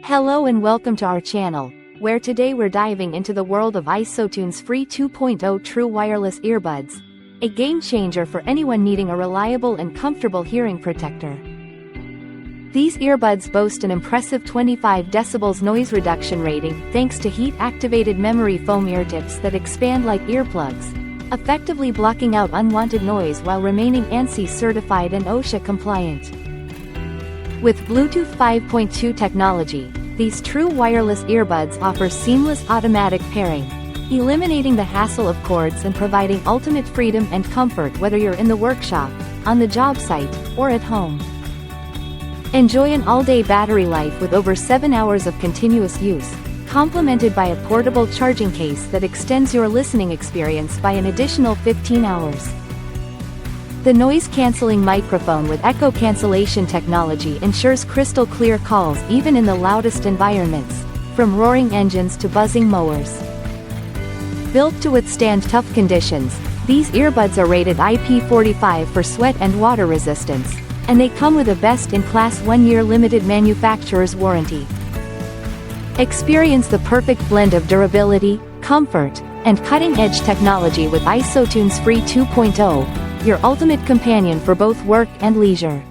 Hello and welcome to our channel, where today we're diving into the world of ISOtunes free 2.0 True Wireless Earbuds, a game changer for anyone needing a reliable and comfortable hearing protector. These earbuds boast an impressive 25 decibels noise reduction rating thanks to heat-activated memory foam eartips that expand like earplugs, effectively blocking out unwanted noise while remaining ANSI certified and OSHA compliant. With Bluetooth 5.2 technology, these true wireless earbuds offer seamless automatic pairing, eliminating the hassle of cords and providing ultimate freedom and comfort whether you're in the workshop, on the job site, or at home. Enjoy an all-day battery life with over 7 hours of continuous use, complemented by a portable charging case that extends your listening experience by an additional 15 hours. The noise-canceling microphone with echo cancellation technology ensures crystal-clear calls even in the loudest environments, from roaring engines to buzzing mowers. Built to withstand tough conditions, these earbuds are rated IP45 for sweat and water resistance, and they come with a best-in-class 1-year limited manufacturer's warranty. Experience the perfect blend of durability, comfort, and cutting-edge technology with ISOtunes Free 2.0, your ultimate companion for both work and leisure.